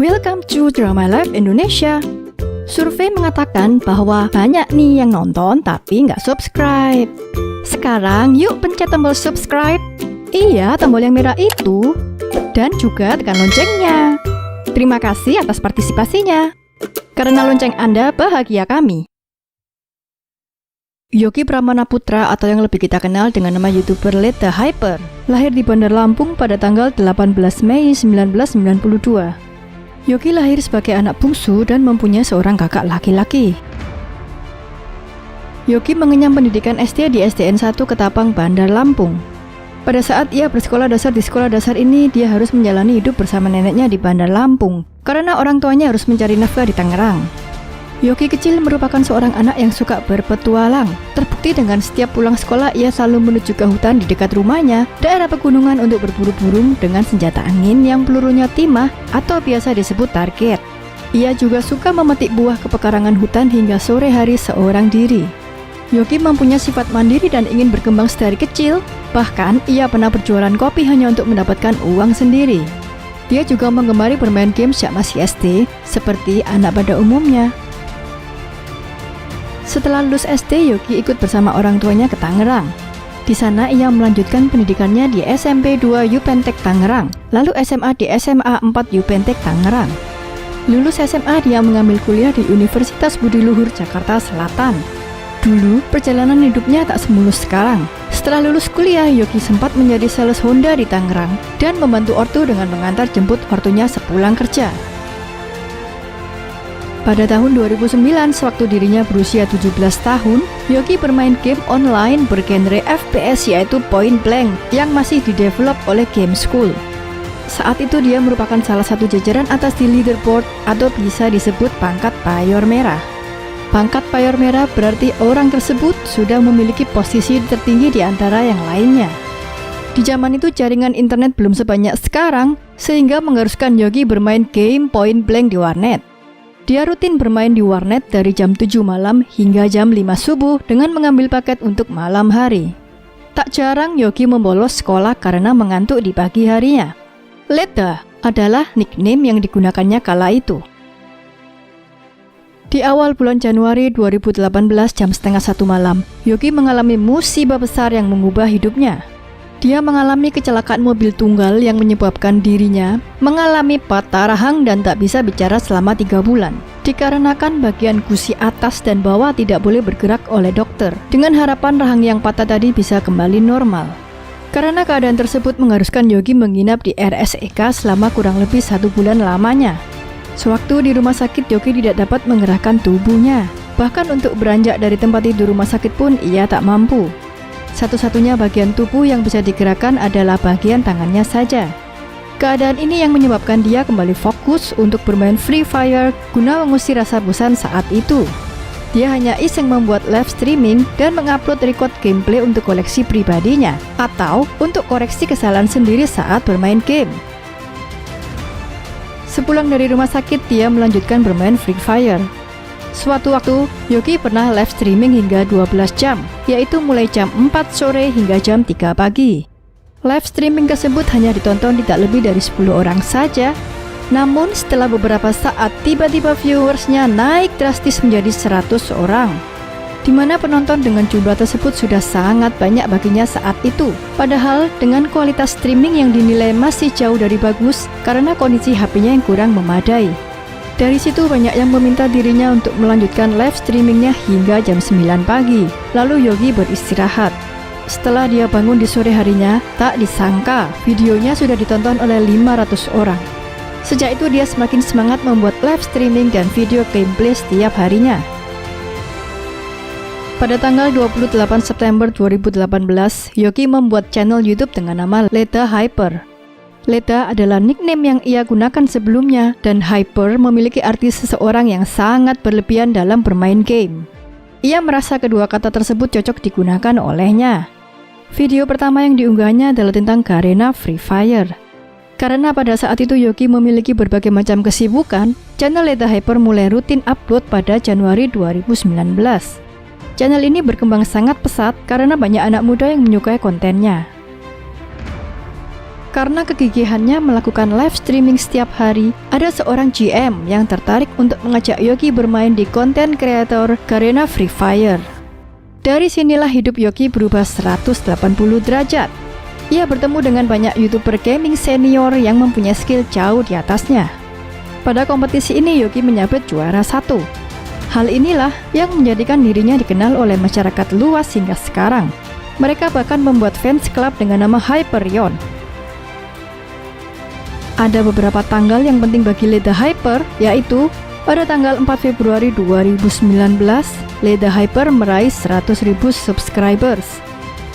Welcome to Drama Life Indonesia. Survei mengatakan bahwa banyak nih yang nonton tapi nggak subscribe. Sekarang yuk pencet tombol subscribe. Iya, tombol yang merah itu. Dan juga tekan loncengnya. Terima kasih atas partisipasinya. Karena lonceng Anda bahagia kami. Yogi Pramana Putra atau yang lebih kita kenal dengan nama YouTuber Let The Hyper lahir di Bandar Lampung pada tanggal 18 Mei 1992. Yogi lahir sebagai anak bungsu dan mempunyai seorang kakak laki-laki. Yogi mengenyam pendidikan SD di SDN 1 Ketapang, Bandar Lampung. Pada saat ia bersekolah dasar di sekolah dasar ini, dia harus menjalani hidup bersama neneknya di Bandar Lampung karena orang tuanya harus mencari nafkah di Tangerang. Yogi kecil merupakan seorang anak yang suka berpetualang. Terbukti dengan setiap pulang sekolah ia selalu menuju ke hutan di dekat rumahnya, daerah pegunungan untuk berburu burung dengan senjata angin yang pelurunya timah atau biasa disebut target. Ia juga suka memetik buah ke pekarangan hutan hingga sore hari seorang diri. Yogi mempunyai sifat mandiri dan ingin berkembang sedari kecil. Bahkan ia pernah berjualan kopi hanya untuk mendapatkan uang sendiri. Dia juga menggemari bermain game sejak masih SD, seperti anak pada umumnya. Setelah lulus SD, Yogi ikut bersama orang tuanya ke Tangerang. Di sana ia melanjutkan pendidikannya di SMP 2 Yupentek Tangerang, lalu SMA di SMA 4 Yupentek Tangerang. Lulus SMA, dia mengambil kuliah di Universitas Budi Luhur, Jakarta Selatan. Dulu, perjalanan hidupnya tak semulus sekarang. Setelah lulus kuliah, Yogi sempat menjadi sales Honda di Tangerang dan membantu ortu dengan mengantar jemput ortunya sepulang kerja. Pada tahun 2009, sewaktu dirinya berusia 17 tahun, Yogi bermain game online bergenre FPS yaitu Point Blank yang masih didevelop oleh Game School. Saat itu dia merupakan salah satu jajaran atas di leaderboard atau bisa disebut pangkat payor merah. Pangkat payor merah berarti orang tersebut sudah memiliki posisi tertinggi di antara yang lainnya. Di zaman itu jaringan internet belum sebanyak sekarang, sehingga mengharuskan Yogi bermain game Point Blank di warnet. Dia rutin bermain di warnet dari jam 7 malam hingga jam 5 subuh dengan mengambil paket untuk malam hari. Tak jarang Yogi membolos sekolah karena mengantuk di pagi harinya. Leta adalah nickname yang digunakannya kala itu. Di awal bulan Januari 2018 jam setengah 1 malam, Yogi mengalami musibah besar yang mengubah hidupnya. Dia mengalami kecelakaan mobil tunggal yang menyebabkan dirinya mengalami patah rahang dan tak bisa bicara selama 3 bulan. Dikarenakan bagian gusi atas dan bawah tidak boleh bergerak oleh dokter, dengan harapan rahang yang patah tadi bisa kembali normal. Karena keadaan tersebut mengharuskan Yogi menginap di RSEK selama kurang lebih 1 bulan lamanya. Sewaktu di rumah sakit, Yogi tidak dapat menggerakkan tubuhnya. Bahkan untuk beranjak dari tempat tidur rumah sakit pun ia tak mampu. Satu-satunya bagian tubuh yang bisa digerakkan adalah bagian tangannya saja. Keadaan ini yang menyebabkan dia kembali fokus untuk bermain Free Fire guna mengusir rasa bosan saat itu. Dia hanya iseng membuat live streaming dan mengupload record gameplay untuk koleksi pribadinya atau untuk koreksi kesalahan sendiri saat bermain game. Sepulang dari rumah sakit, dia melanjutkan bermain Free Fire. Suatu waktu, Yogi pernah live streaming hingga 12 jam, yaitu mulai jam 4 sore hingga jam 3 pagi. Live streaming tersebut hanya ditonton tidak lebih dari 10 orang saja. Namun setelah beberapa saat, tiba-tiba viewersnya naik drastis menjadi 100 orang. Di mana penonton dengan jumlah tersebut sudah sangat banyak baginya saat itu. Padahal dengan kualitas streaming yang dinilai masih jauh dari bagus karena kondisi HP-nya yang kurang memadai. Dari situ banyak yang meminta dirinya untuk melanjutkan live streamingnya hingga jam 9 pagi. Lalu Yogi beristirahat. Setelah dia bangun di sore harinya, tak disangka videonya sudah ditonton oleh 500 orang. Sejak itu dia semakin semangat membuat live streaming dan video gameplay setiap harinya. Pada tanggal 28 September 2018, Yogi membuat channel YouTube dengan nama Let The Hyper. Leta adalah nickname yang ia gunakan sebelumnya, dan Hyper memiliki arti seseorang yang sangat berlebihan dalam bermain game. Ia merasa kedua kata tersebut cocok digunakan olehnya. Video pertama yang diunggahnya adalah tentang Garena Free Fire. Karena pada saat itu Yogi memiliki berbagai macam kesibukan, channel Leta Hyper mulai rutin upload pada Januari 2019. Channel ini berkembang sangat pesat karena banyak anak muda yang menyukai kontennya. Karena kegigihannya melakukan live streaming setiap hari, ada seorang GM yang tertarik untuk mengajak Yogi bermain di konten kreator Garena Free Fire. Dari sinilah hidup Yogi berubah 180 derajat. Ia bertemu dengan banyak YouTuber gaming senior yang mempunyai skill jauh di atasnya. Pada kompetisi ini Yogi menyabet juara 1. Hal inilah yang menjadikan dirinya dikenal oleh masyarakat luas hingga sekarang. Mereka bahkan membuat fans club dengan nama Hyperion. Ada beberapa tanggal yang penting bagi Leda Hyper, yaitu pada tanggal 4 Februari 2019, Leda Hyper meraih 100.000 subscribers.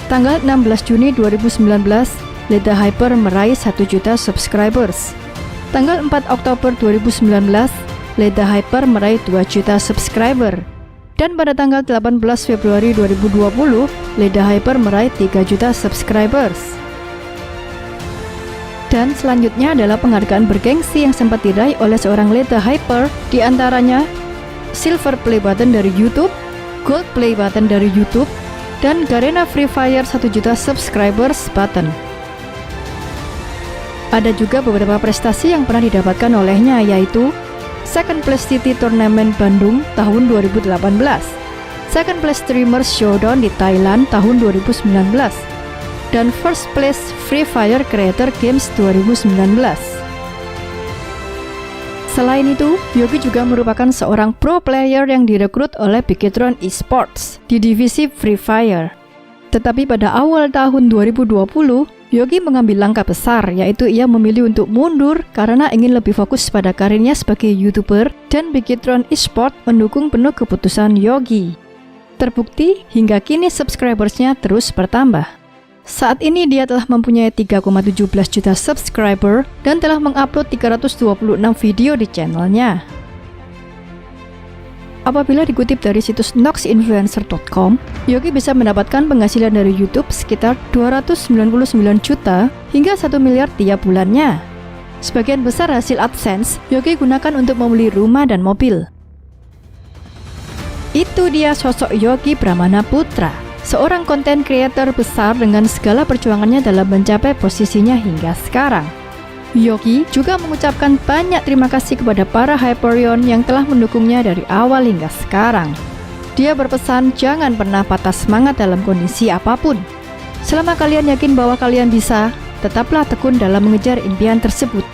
Tanggal 16 Juni 2019, Leda Hyper meraih 1 juta subscribers. Tanggal 4 Oktober 2019, Leda Hyper meraih 2 juta subscriber. Dan pada tanggal 18 Februari 2020, Leda Hyper meraih 3 juta subscribers. Dan selanjutnya adalah penghargaan bergengsi yang sempat diraih oleh seorang Leda Hyper, di antaranya Silver Play Button dari YouTube, Gold Play Button dari YouTube, dan Garena Free Fire 1 juta subscribers button. Ada juga beberapa prestasi yang pernah didapatkan olehnya, yaitu Second Place City Tournament Bandung tahun 2018, Second Place Streamers Showdown di Thailand tahun 2019, dan First Place Free Fire Creator Games 2019. Selain itu, Yogi juga merupakan seorang pro player yang direkrut oleh Bigetron Esports di divisi Free Fire. Tetapi pada awal tahun 2020, Yogi mengambil langkah besar, yaitu ia memilih untuk mundur karena ingin lebih fokus pada karirnya sebagai YouTuber, dan Bigetron Esports mendukung penuh keputusan Yogi. Terbukti, hingga kini subscribersnya terus bertambah. Saat ini dia telah mempunyai 3,17 juta subscriber dan telah mengupload 326 video di channelnya. Apabila dikutip dari situs noxinfluencer.com, Yogi bisa mendapatkan penghasilan dari YouTube sekitar 299 juta hingga 1 miliar tiap bulannya. Sebagian besar hasil AdSense, Yogi gunakan untuk membeli rumah dan mobil. Itu dia sosok Yogi Pramana Putra, seorang konten creator besar dengan segala perjuangannya dalam mencapai posisinya hingga sekarang. Yogi juga mengucapkan banyak terima kasih kepada para Hyperion yang telah mendukungnya dari awal hingga sekarang. Dia berpesan jangan pernah patah semangat dalam kondisi apapun. Selama kalian yakin bahwa kalian bisa, tetaplah tekun dalam mengejar impian tersebut.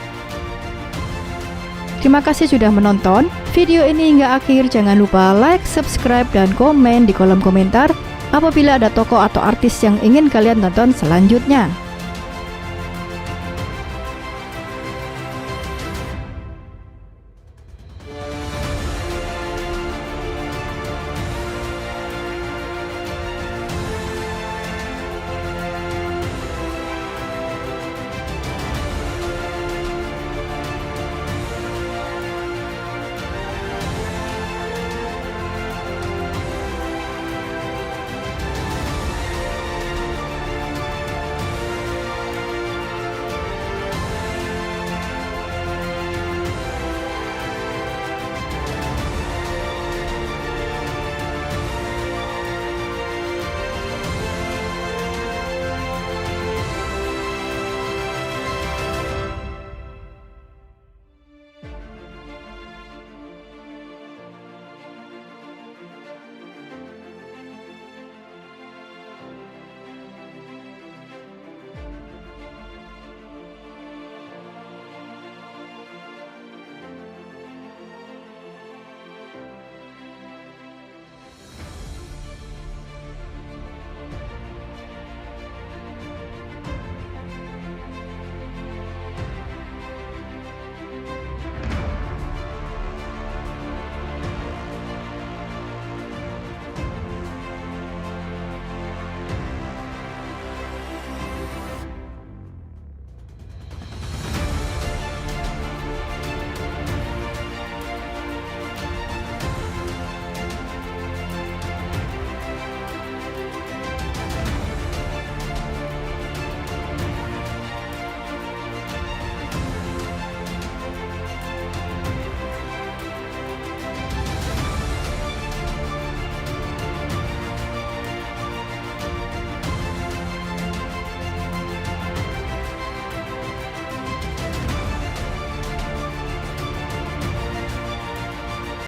Terima kasih sudah menonton video ini hingga akhir. Jangan lupa like, subscribe, dan komen di kolom komentar apabila ada tokoh atau artis yang ingin kalian tonton selanjutnya.